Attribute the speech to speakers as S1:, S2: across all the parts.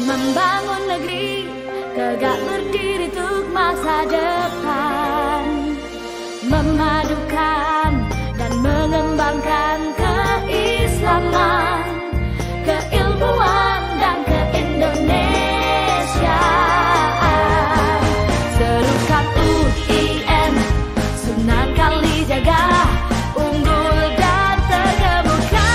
S1: Membangun negeri tegak berdiri untuk masa depan, memadukan dan mengembangkan keislaman, keilmuan dan keindonesiaan. Serukan UIN, Sunan Kalijaga, unggul dan terkemuka.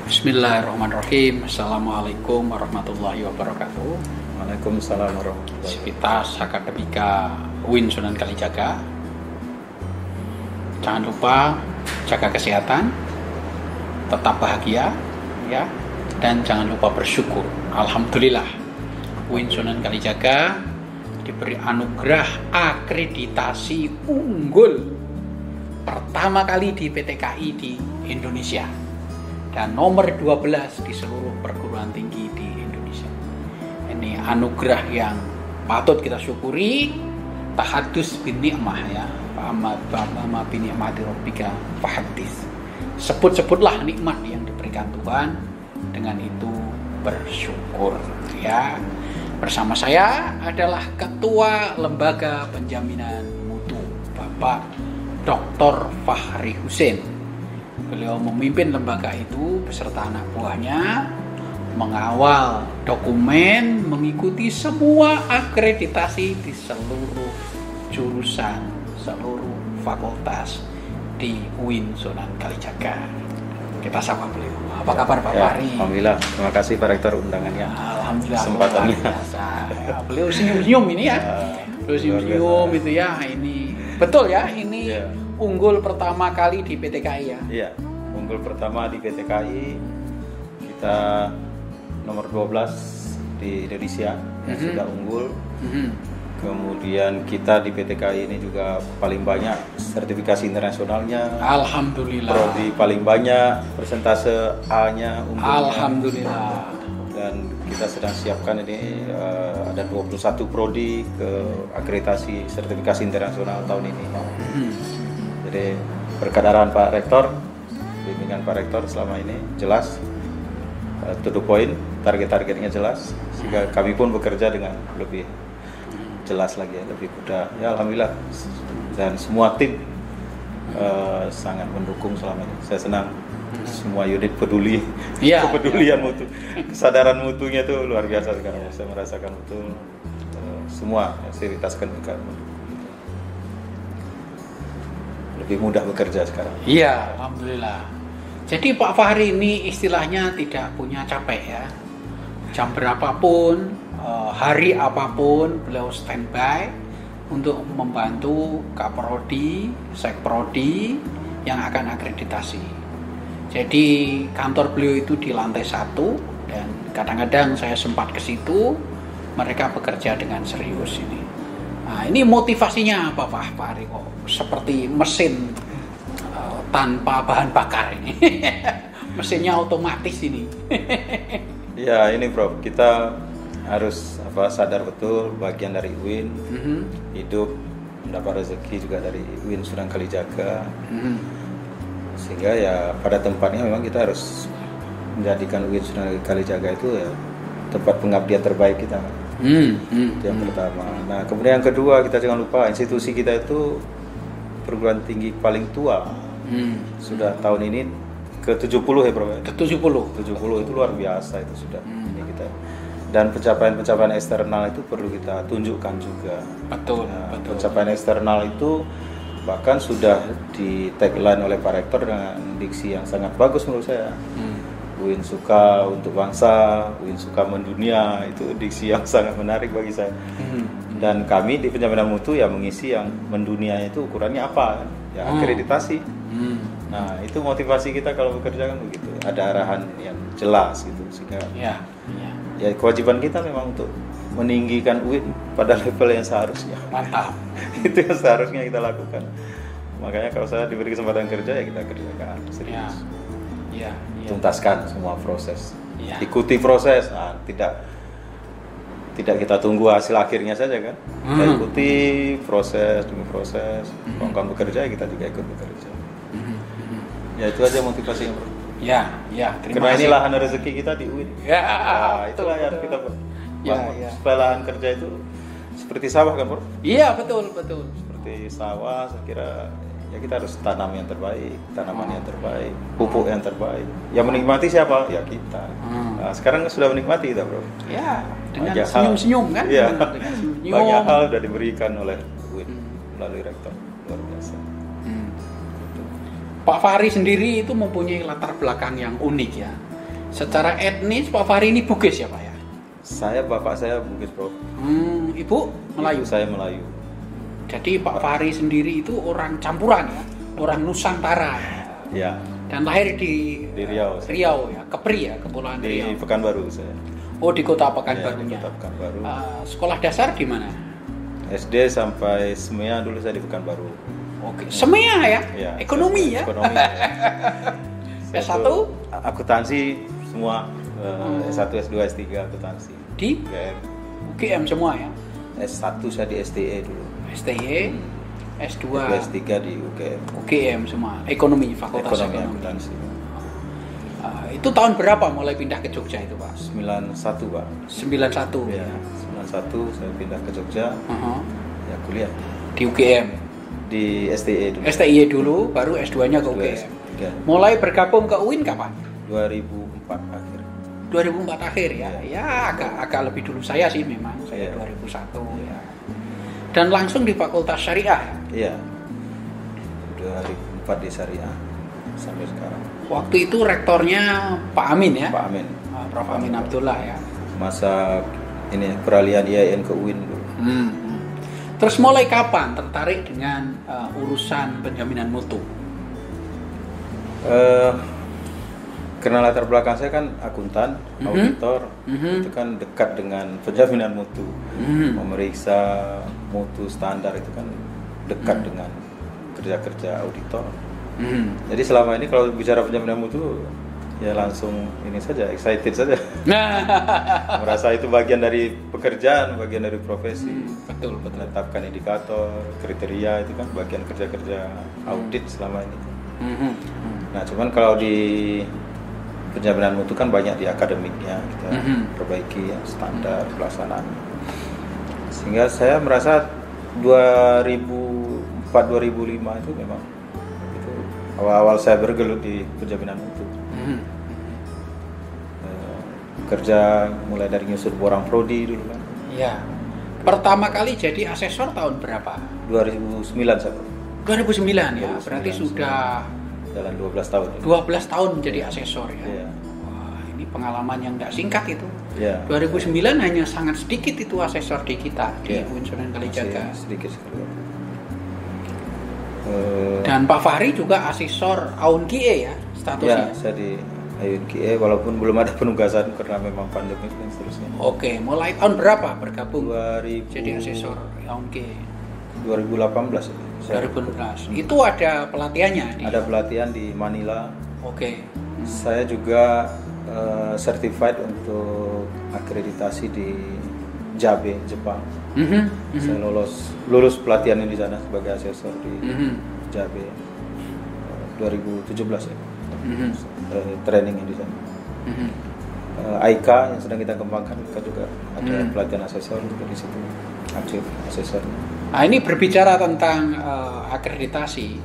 S2: Bismillahirrahmanirrahim. Assalamualaikum warahmatullahi wabarakatuh.
S3: Waalaikumsalam warahmatullahi wabarakatuh.
S2: Sivitas Akademika UIN Sunan Kalijaga. Jangan lupa jaga kesehatan, tetap bahagia ya, dan jangan lupa bersyukur. Alhamdulillah UIN Sunan Kalijaga diberi anugerah akreditasi unggul pertama kali di PTKI di Indonesia dan nomor 12 di seluruh perguruan tinggi di Indonesia. Ini anugerah yang patut kita syukuri. Tahadus bin ni'mah ya, fa'amma bin ni'mati rabbika fahaddits. Sebut-sebutlah nikmat yang diberikan Tuhan, dengan itu bersyukur ya. Bersama saya adalah Ketua Lembaga Penjaminan Mutu, Bapak Dr. Fahri Husein. Beliau memimpin lembaga itu beserta anak buahnya, mengawal dokumen, mengikuti semua akreditasi di seluruh jurusan, seluruh fakultas di UIN Sunan Kalijaga. Kita sapa beliau. Apa kabar Pak Fahri?
S3: Alhamdulillah, terima kasih Pak Rektor undangannya.
S2: Alhamdulillah.
S3: Kesempatannya.
S2: Ya, beliau senyum-senyum ini ya. Beliau senyum-senyum itu ya. Ini betul ya, ini unggul pertama kali di PTKI ya.
S3: Iya, unggul pertama di PTKI. Kita nomor 12 di Indonesia yang sudah unggul. Kemudian kita di PTKI ini juga paling banyak sertifikasi internasionalnya.
S2: Alhamdulillah.
S3: Prodi paling banyak, persentase A-nya unggul.
S2: Alhamdulillah.
S3: Dan kita sedang siapkan ini ada 21 prodi ke akreditasi sertifikasi internasional tahun ini. Jadi berkadaran Pak Rektor, bimbingan Pak Rektor selama ini jelas, to the point, target-targetnya jelas, sehingga kami pun bekerja dengan lebih jelas lagi, lebih mudah. Ya Alhamdulillah, dan semua tim sangat mendukung selama ini. Saya senang semua unit peduli, kepedulian mutu, kesadaran mutunya itu luar biasa sekarang. Saya merasakan betul semua aktivitas kan lebih mudah bekerja sekarang.
S2: Iya, Alhamdulillah. Jadi Pak Fahri ini istilahnya tidak punya capek ya. Jam berapapun, hari apapun, beliau standby untuk membantu Kaprodi, Sekprodi yang akan akreditasi. Jadi kantor beliau itu di lantai 1 dan kadang-kadang saya sempat ke situ, mereka bekerja dengan serius ini. Nah, ini motivasinya apa Pak Fahri kok seperti mesin tanpa bahan bakar ini. Mesinnya otomatis ini.
S3: Ya ini Prof, kita harus sadar betul bagian dari UIN, hidup mendapat rezeki juga dari UIN Sunan Kalijaga. Sehingga ya pada tempatnya memang kita harus menjadikan UIN Sunan Kalijaga itu ya tempat pengabdian terbaik kita. Itu yang pertama. Nah kemudian yang kedua, kita jangan lupa institusi kita itu perguruan tinggi paling tua. Sudah tahun ini ke-70 ya Bro. Ke-70 itu luar biasa itu sudah. Ini kita. Dan pencapaian-pencapaian eksternal itu perlu kita tunjukkan juga.
S2: Betul.
S3: Pencapaian eksternal itu bahkan sudah di tagline oleh Pak Rektor dengan diksi yang sangat bagus menurut saya. UIN suka untuk bangsa, UIN suka mendunia, itu diksi yang sangat menarik bagi saya. Dan kami di Penjaminan Mutu ya mengisi yang mendunia itu ukurannya apa? Ya akreditasi. Nah itu motivasi kita kalau bekerja kan begitu, ada arahan yang jelas gitu, sehingga ya kewajiban kita memang untuk meninggikan UIN pada level yang seharusnya.
S2: Mantap.
S3: Itu yang seharusnya kita lakukan. Makanya kalau saya diberi kesempatan kerja ya kita kerjakan serius. Tuntaskan semua proses. Ikuti proses. Nah, tidak tidak kita tunggu hasil akhirnya saja kan. Kita ikuti proses demi proses. Kalau kamu bekerja, kita juga ikut bekerja. Ya itu aja motivasinya, bro.
S2: Ya, terima
S3: Karena
S2: kasih.
S3: ini lahan rezeki kita di UIN.
S2: Ya,
S3: Nah, itulah yang kita bangun. Supaya lahan kerja itu seperti sawah kan, bro.
S2: Iya, betul.
S3: Seperti sawah, saya kira ya kita harus tanam yang terbaik, tanaman yang terbaik, pupuk yang terbaik. Yang menikmati siapa? Ya kita. Nah, sekarang sudah menikmati kita, bro.
S2: Ya, dengan
S3: Banyak
S2: senyum-senyum kan?
S3: Iya.
S2: Dengan senyum.
S3: Banyak hal sudah diberikan oleh UIN melalui rektor, luar biasa.
S2: Pak Fahri sendiri itu mempunyai latar belakang yang unik ya. Secara etnis Pak Fahri ini Bugis ya Pak ya?
S3: Bapak saya Bugis, bro.
S2: Ibu Melayu.
S3: Ibu saya Melayu.
S2: Jadi Pak Fahri sendiri itu orang campuran ya, orang Nusantara.
S3: Ya.
S2: Dan lahir di
S3: Riau.
S2: Riau ya, Kepri ya, Kepulauan Riau.
S3: Di Pekanbaru saya.
S2: Oh, di Kota
S3: Ya,
S2: Pekanbarunya.
S3: di Kota Pekanbaru.
S2: Sekolah dasar di mana?
S3: SD sampai SMEA dulu saya di Pekanbaru.
S2: Oke, SMEA ya?
S3: Ya,
S2: Ekonomi ya?
S3: Ekonomi.
S2: S1?
S3: Akuntansi semua. S1, S2, S3 akuntansi.
S2: Di
S3: UGM.
S2: UGM semua ya?
S3: S1 saya di STE dulu.
S2: STY, S2,
S3: S3 di UGM.
S2: UGM semua, ekonomi, fakultas
S3: Ekonomi
S2: ekonomi.
S3: akuntansi.
S2: Itu tahun berapa mulai pindah ke Jogja itu Pak?
S3: 91, Pak.
S2: 91
S3: Ya, 91 saya pindah ke Jogja. Ya kuliah
S2: di UGM,
S3: di STE dulu.
S2: STY dulu, baru S2-nya ke UGM.
S3: Ya,
S2: Mulai bergabung ke UIN kapan?
S3: 2004 akhir.
S2: 2004 akhir ya. Ya agak lebih dulu saya sih memang. Saya
S3: Iya.
S2: 2001 ya. Dan langsung di Fakultas Syariah.
S3: Iya. 2004 di Syariah sampai sekarang.
S2: Waktu itu rektornya Pak Amin ya.
S3: Pak Amin.
S2: Prof. Amin Abdullah ya.
S3: Masa ini peralihan IAIN ke UIN dulu.
S2: Terus mulai kapan tertarik dengan urusan penjaminan mutu?
S3: Karena latar belakang saya kan akuntan, auditor, itu kan dekat dengan penjaminan mutu, memeriksa mutu standar itu kan dekat dengan kerja-kerja auditor. Jadi selama ini kalau bicara penjaminan mutu ya langsung ini saja, excited saja. Merasa itu bagian dari pekerjaan, bagian dari profesi.
S2: Betul.
S3: Menetapkan indikator, kriteria itu kan bagian kerja-kerja audit selama ini. Nah, cuman kalau di penjaminan mutu kan banyak di akademiknya kita perbaiki ya, standar pelaksanaan. Sehingga saya merasa 2004-2005 itu memang itu awal-awal saya bergelut di penjaminan mutu. Kerja mulai dari nyusur borang prodi dulu kan.
S2: Iya. Pertama kali jadi asesor tahun berapa?
S3: 2009 saya.
S2: 2009 ya.
S3: 2009,
S2: Berarti sudah
S3: jalan 12 tahun.
S2: 12 tahun menjadi asesor ya.
S3: Iya.
S2: Wah, ini pengalaman yang nggak singkat itu.
S3: Iya.
S2: 2009 hanya sangat sedikit itu asesor di kita di UIN Sunan Kalijaga.
S3: Masih sedikit sekali.
S2: Dan Pak Fahri juga asesor AUN-QE ya statusnya.
S3: Ya, saya di AUN-QE walaupun belum ada penugasan karena memang pandemi dan seterusnya.
S2: Oke, mulai tahun berapa bergabung
S3: 2000,
S2: jadi asesor AUN-QE?
S3: 2018.
S2: 2016. Itu ada pelatihannya di.
S3: Ada pelatihan di Manila.
S2: Oke.
S3: Saya juga certified untuk akreditasi di JABE, Jepang. Saya lulus pelatihan di sana sebagai asesor di JABE 2017 ya. Training di sana. AIKA yang sedang kita kembangkan kita juga ada pelatihan asesor juga di situ, aktif asesornya.
S2: Nah, ini berbicara tentang akreditasi.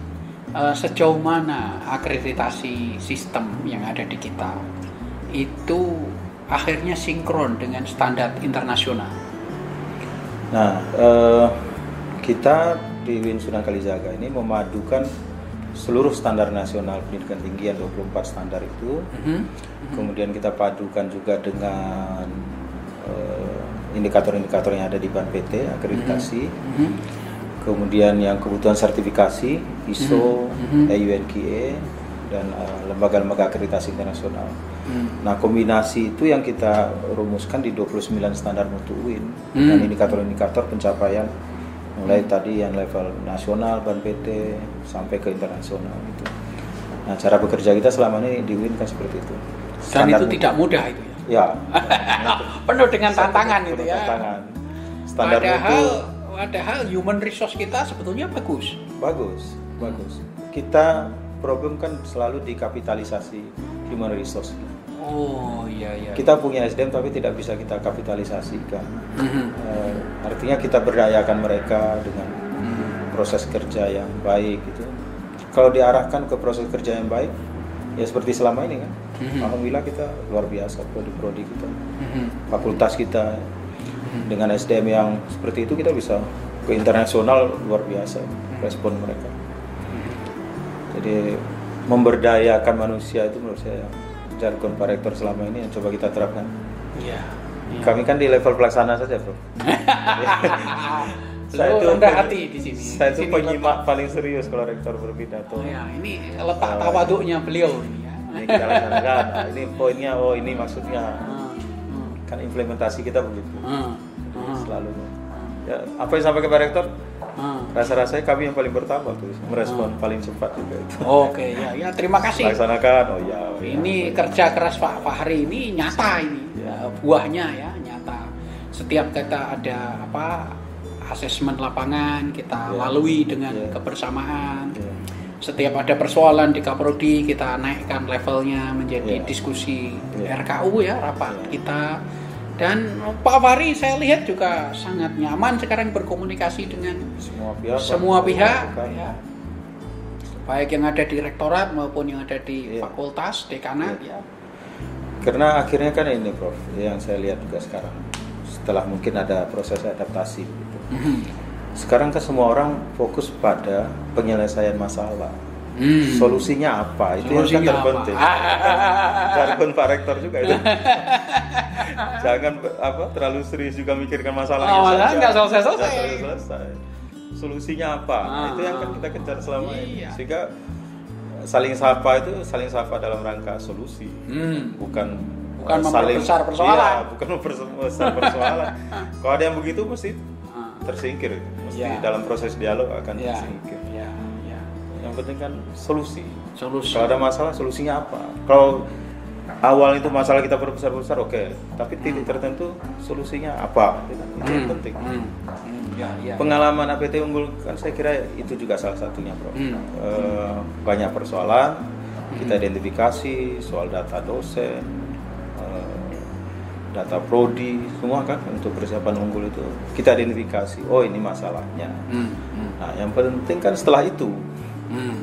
S2: Sejauh mana akreditasi sistem yang ada di kita itu akhirnya sinkron dengan standar internasional?
S3: Nah, kita di UIN Sunan Kalijaga ini memadukan seluruh standar nasional pendidikan tinggi yang 24 standar itu. Kemudian kita padukan juga dengan indikator-indikator yang ada di BANPT akreditasi. Kemudian yang kebutuhan sertifikasi ISO, AUN-QE dan lembaga-lembaga akreditasi internasional. Nah, kombinasi itu yang kita rumuskan di 29 standar mutu UIN dengan indikator-indikator pencapaian mulai tadi yang level nasional BANPT sampai ke internasional itu. Nah, cara bekerja kita selama ini di UIN kan seperti itu.
S2: Dan itu
S3: mutu.
S2: tidak mudah itu ya.
S3: Ya.
S2: Penuh dengan tantangan itu ya.
S3: Tantangan. Standar
S2: Padahal human resource kita sebetulnya bagus.
S3: Bagus. Kita problem kan selalu di kapitalisasi human resource.
S2: Oh iya.
S3: Kita punya SDM tapi tidak bisa kita kapitalisasikan. Artinya kita berdayakan mereka dengan proses kerja yang baik gitu. Kalau diarahkan ke proses kerja yang baik, ya seperti selama ini kan. Alhamdulillah kita luar biasa prodi kita, fakultas kita dengan SDM yang seperti itu kita bisa ke internasional luar biasa respon mereka. Jadi memberdayakan manusia itu menurut saya jargon Pak Rektor selama ini yang coba kita terapkan. Iya. Kami kan di level pelaksana saja, Bro. Saya itu
S2: rendah hati di sini.
S3: Saya itu penyimak paling serius kalau rektor berpidato.
S2: Oh ya, ini letak tawaduknya beliau ini ya.
S3: Ini kita laksanakan. Nah, ini poinnya, ini maksudnya. Kan implementasi kita begitu. Selalu. Ya, apa yang disampaikan Pak Rektor? Rasa-rasanya kami yang paling pertama tuh merespon paling cepat juga itu.
S2: Oke, ya terima kasih.
S3: Laksanakan.
S2: Ini kerja keras Pak Fahri ini nyata ini. Ya, buahnya ya nyata. Setiap kita ada asesmen lapangan kita lalui dengan kebersamaan. Setiap ada persoalan di Kaprodi kita naikkan levelnya menjadi diskusi RKU ya, rapat kita. Dan Pak Fahri saya lihat juga sangat nyaman sekarang berkomunikasi dengan semua pihak ya. Baik yang ada di rektorat maupun yang ada di fakultas, dekanat ya.
S3: Karena akhirnya kan ini Prof, yang saya lihat juga sekarang setelah mungkin ada proses adaptasi gitu. Sekarang kan semua orang fokus pada penyelesaian masalah. Solusinya apa? Itu yang kan terpenting. Jargon Pak Rektor juga itu. Jangan terlalu serius juga mikirkan masalahnya.
S2: Nggak selesai.
S3: Solusinya apa? Itu yang kan kita kejar selama ini. Sehingga saling sapa dalam rangka solusi. Bukan
S2: memperbesar persoalan.
S3: Bukan memperbesar persoalan. Kalau ada yang begitu mesti tersingkir, mesti dalam proses dialog akan tersingkir. Yang penting kan solusi. Kalau ada masalah solusinya apa? Kalau awal itu masalah kita berbesar-besar oke, tapi titik tertentu solusinya apa? Itu yang penting. Pengalaman APT Unggul kan saya kira itu juga salah satunya, Bro. Banyak persoalan kita identifikasi soal data dosen, data prodi, semua kan untuk persiapan unggul itu kita identifikasi. Oh ini masalahnya. Nah yang penting kan setelah itu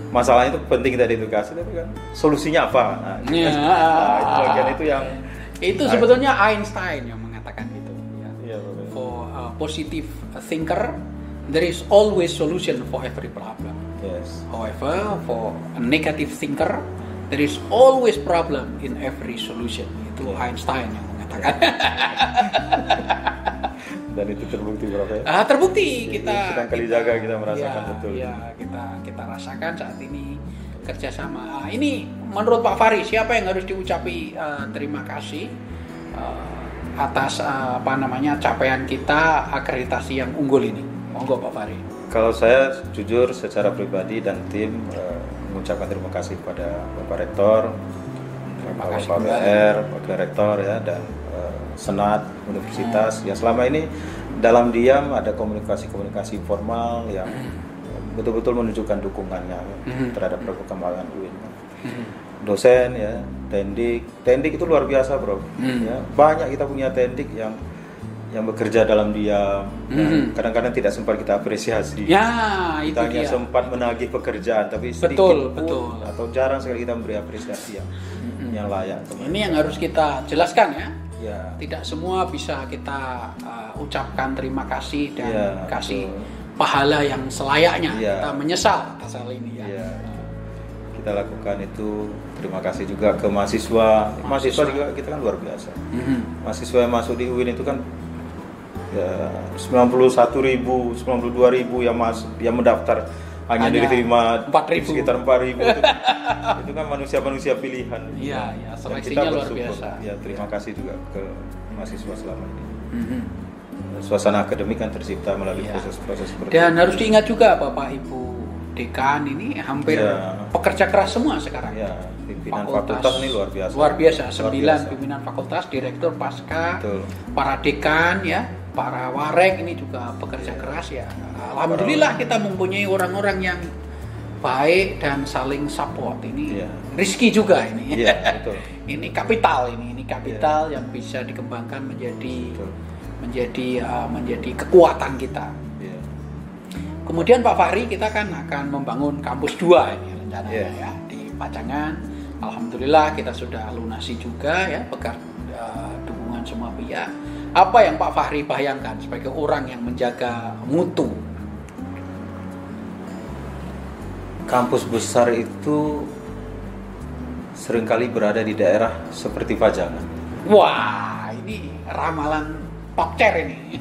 S3: masalahnya itu penting kita identifikasi, tapi kan solusinya apa? Nah, itu bagian itu yang
S2: itu sebetulnya Einstein yang mengatakan itu. For a positive thinker, there is always solution for every problem.
S3: Yes.
S2: However, for a negative thinker, there is always problem in every solution. Itu Einstein yang mengatakan.
S3: Dan itu terbukti Prof ya?
S2: Terbukti kita
S3: sedang Kalijaga kita merasakan betul.
S2: Ya, kita rasakan saat ini kerjasama. Ini menurut Pak Fahri siapa yang harus diucapi terima kasih atas capaian kita akreditasi yang unggul ini? Monggo Pak Fahri.
S3: Kalau saya jujur secara pribadi dan tim mengucapkan terima kasih kepada Bapak Rektor, Bapak BR, Wakil Rektor ya, dan Senat Universitas yang selama ini dalam diam ada komunikasi informal yang betul-betul menunjukkan dukungannya terhadap perkembangan UIN. Dosen ya, tendik itu luar biasa Bro. Ya, banyak kita punya tendik yang bekerja dalam diam, kadang-kadang tidak sempat kita apresiasi.
S2: Ya, itu
S3: kita hanya
S2: dia.
S3: sempat menagih pekerjaan, tapi sedikit
S2: betul.
S3: Atau jarang sekali kita memberi apresiasi yang layak.
S2: Ini yang harus kita jelaskan ya.
S3: Ya.
S2: Tidak semua bisa kita ucapkan terima kasih dan kasih pahala yang selayaknya. Kita menyesal atas hal ini ya.
S3: Kita lakukan itu. Terima kasih juga ke mahasiswa juga kita kan luar biasa. Mahasiswa yang masuk di UIN itu kan 91.000, 92.000 yang mendaftar hanya diterima
S2: 4.000.
S3: sekitar 4.000 itu kan manusia pilihan.
S2: Iya, seleksinya luar biasa.
S3: Ya, terima kasih juga ke mahasiswa selama ini. Suasana akademik kan tercipta melalui proses-proses seperti
S2: dan harus diingat juga Bapak Ibu dekan ini hampir
S3: Ya.
S2: pekerja keras semua sekarang.
S3: Ya, pimpinan fakultas ini luar biasa.
S2: Luar biasa,
S3: Luar
S2: 9
S3: biasa.
S2: pimpinan fakultas, direktur pasca,
S3: Betul.
S2: para dekan ya, para warek ini juga pekerja keras ya. Alhamdulillah kita mempunyai orang-orang yang baik dan saling support. Ini
S3: Iya.
S2: rezeki juga ini.
S3: Iya, betul.
S2: Ini kapital ini kapital yang bisa dikembangkan menjadi
S3: Betul.
S2: menjadi kekuatan kita.
S3: Iya.
S2: Kemudian Pak Fahri, kita kan akan membangun kampus 2 ini rencananya
S3: Iya.
S2: ya di Pacangan. Alhamdulillah kita sudah lunasi juga ya dukungan semua pihak. Apa yang Pak Fahri bayangkan sebagai orang yang menjaga mutu?
S3: Kampus besar itu seringkali berada di daerah seperti Pajangan.
S2: Wah, ini ramalan Pakcer ini.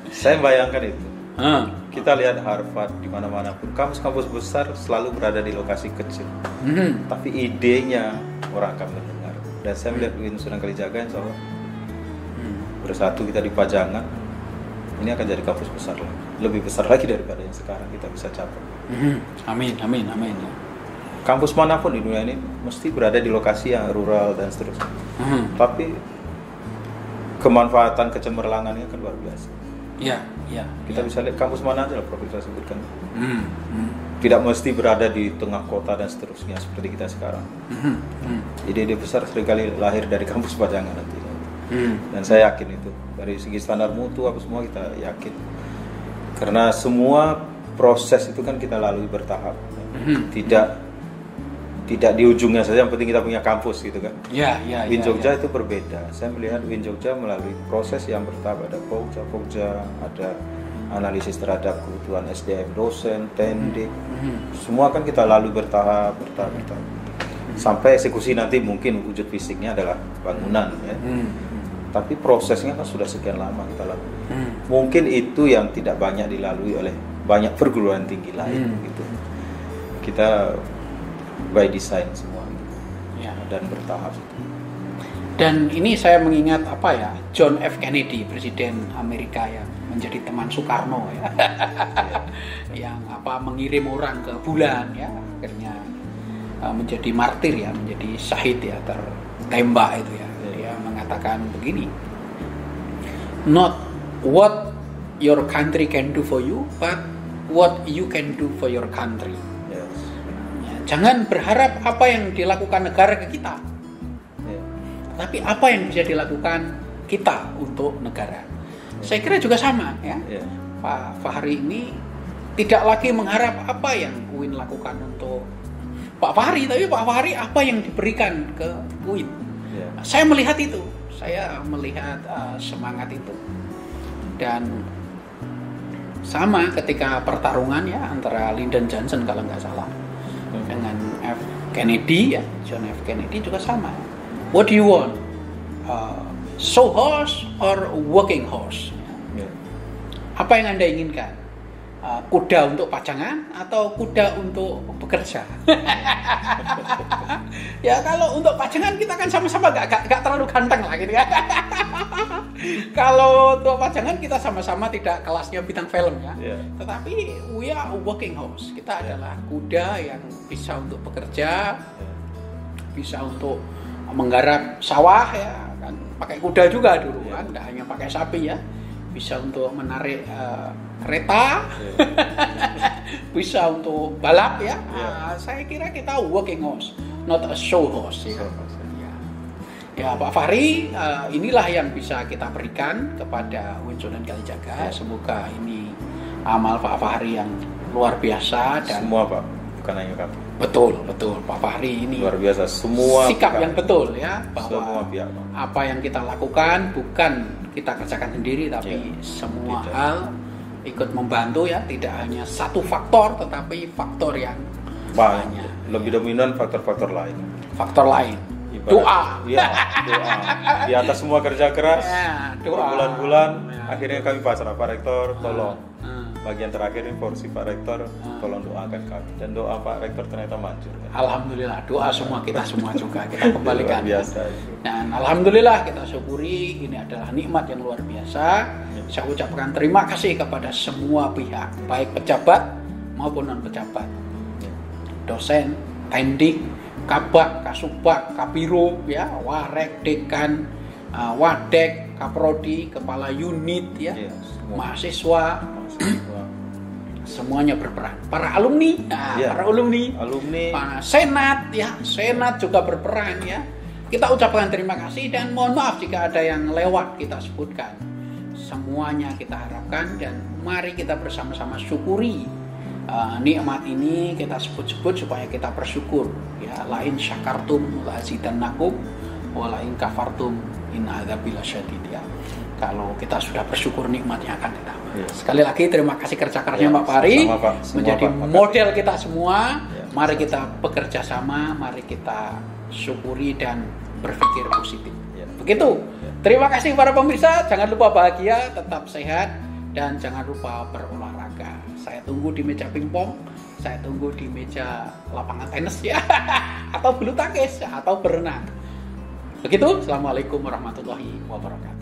S3: Saya bayangkan itu.
S2: Hmm.
S3: Kita lihat Harvard di mana-mana pun kampus-kampus besar selalu berada di lokasi kecil.
S2: Mhm.
S3: Tapi idenya orang akan mendengar. Dan saya melihat UIN Sunan Kalijaga insya Allah bersatu kita di Pajangan, ini akan jadi kampus besar lagi, lebih besar lagi daripada yang sekarang kita bisa capai.
S2: Mhm. Amin, amin, amin.
S3: Kampus manapun di dunia ini mesti berada di lokasi yang rural dan seterusnya.
S2: Mhm.
S3: Tapi kemanfaatan kecemerlangannya kan luar biasa.
S2: Ya, ya.
S3: Kita bisa lihat kampus mana aja lah Prof kita sebutkan.
S2: Mhm. Mhm.
S3: Tidak mesti berada di tengah kota dan seterusnya seperti kita sekarang.
S2: Mhm. Mhm.
S3: Ide-ide besar seringkali lahir dari kampus Pajangan nanti.
S2: Mhm.
S3: Dan saya yakin itu dari segi standar mutu apa semua kita yakin. Karena semua proses itu kan kita lalui bertahap.
S2: Mhm.
S3: Tidak di ujungnya saja, yang penting kita punya kampus gitu kan.
S2: Ya, ya,
S3: UIN
S2: ya,
S3: Jogja
S2: ya.
S3: itu berbeda. Saya melihat UIN Jogja melalui proses yang bertahap, ada Pokja, ada analisis terhadap kebutuhan SDM dosen, tendik. Semua kan kita lalui bertahap. Sampai eksekusi nanti mungkin wujud fisiknya adalah bangunan ya. Tapi prosesnya kan sudah sekian lama kita lalui. Mungkin itu yang tidak banyak dilalui oleh banyak perguruan tinggi lain gitu. Kita by design semua gitu.
S2: Ya.
S3: Dan bertahap.
S2: Dan ini saya mengingat apa ya, John F. Kennedy, Presiden Amerika yang menjadi teman Soekarno ya, yang apa mengirim orang ke bulan ya, akhirnya menjadi martir ya, menjadi syahid ya, tertembak itu ya. Dia mengatakan begini, not what your country can do for you, but what you can do for your country.
S3: Yes.
S2: Ya, jangan berharap apa yang dilakukan negara ke kita,
S3: Ya.
S2: tapi apa yang bisa dilakukan kita untuk negara. Saya kira juga sama ya.
S3: Ya.
S2: Pak Fahri ini tidak lagi mengharap apa yang UIN lakukan untuk Pak Fahri, tapi Pak Fahri apa yang diberikan ke UIN.
S3: Ya.
S2: Saya melihat itu, saya melihat semangat itu. Dan sama ketika pertarungan ya antara Lyndon Johnson kalau nggak salah dengan F. Kennedy ya, John F. Kennedy juga sama. What do you want? Show horse or walking horse?
S3: Ya.
S2: Apa yang Anda inginkan? Kuda untuk pajangan atau kuda untuk bekerja? Ya kalau untuk pajangan kita kan sama-sama gak terlalu ganteng lah gitu ya. Kalau untuk pajangan kita sama-sama tidak kelasnya bintang film ya.
S3: Yeah.
S2: Tetapi we are a walking horse. Kita adalah kuda yang bisa untuk bekerja, bisa untuk menggarap sawah ya kan, pakai kuda juga dulu kan, nggak hanya pakai sapi ya. Bisa untuk menarik kereta, bisa untuk balap ya. Saya kira kita walking horse, not a show horse ya. Ya Pak Fahri, inilah yang bisa kita berikan kepada UIN Sunan Kalijaga. Semoga ini amal Pak Fahri yang luar biasa dan
S3: Semua Pak, bukan hanya kami.
S2: betul Pak Fahri ini
S3: Luar biasa, semua
S2: sikap
S3: pihak.
S2: yang betul ya, bahwa
S3: Semua pihak, Pak.
S2: apa yang kita lakukan bukan kita kerjakan sendiri, tapi semua
S3: Tidak.
S2: hal ikut membantu ya, tidak hanya satu faktor tetapi faktor yang banyak,
S3: Lebih dominan faktor-faktor lain.
S2: faktor lain.
S3: Ibarat-
S2: Doa.
S3: Iya, doa. Di atas semua kerja keras,
S2: Ya, doa.
S3: berbulan-bulan,
S2: Ya.
S3: akhirnya kami pasrah Pak Rektor, tolong.
S2: Hmm.
S3: Bagian terakhir ini porsi Pak Rektor, tolong doakan kami. Dan doa Pak Rektor ternyata manjur.
S2: Alhamdulillah, doa semua kita juga kita kembalikan.
S3: Luar biasa.
S2: Dan alhamdulillah kita syukuri, ini adalah nikmat yang luar biasa. Saya ucapkan terima kasih kepada semua pihak, baik pejabat maupun non pejabat, dosen, tendik, kabak, kasubag, kapiro, ya, warek, dekan, wadek, kaprodi, kepala unit, ya, mahasiswa, semuanya berperan. Para alumni, para alumni, para senat, ya, senat juga berperan, ya. Kita ucapkan terima kasih dan mohon maaf jika ada yang lewat kita sebutkan. Semuanya kita harapkan dan mari kita bersama-sama syukuri nikmat ini, kita sebut-sebut supaya kita bersyukur, ya. Lain syakartum la azidannakum wa lain kafartum inna adzabi lasyadid, ya. Kalau kita sudah bersyukur nikmatnya akan ditambah. Sekali lagi terima kasih kerja kerasnya Pak Fahri menjadi model kita semua. Mari kita bekerja sama, mari kita syukuri dan berpikir positif. Begitu. Terima kasih para pemirsa. Jangan lupa bahagia, tetap sehat, dan jangan lupa berolahraga. Saya tunggu di meja pingpong, saya tunggu di meja lapangan tenis, ya, atau bulu tangkis, atau berenang. Begitu. Assalamualaikum warahmatullahi wabarakatuh.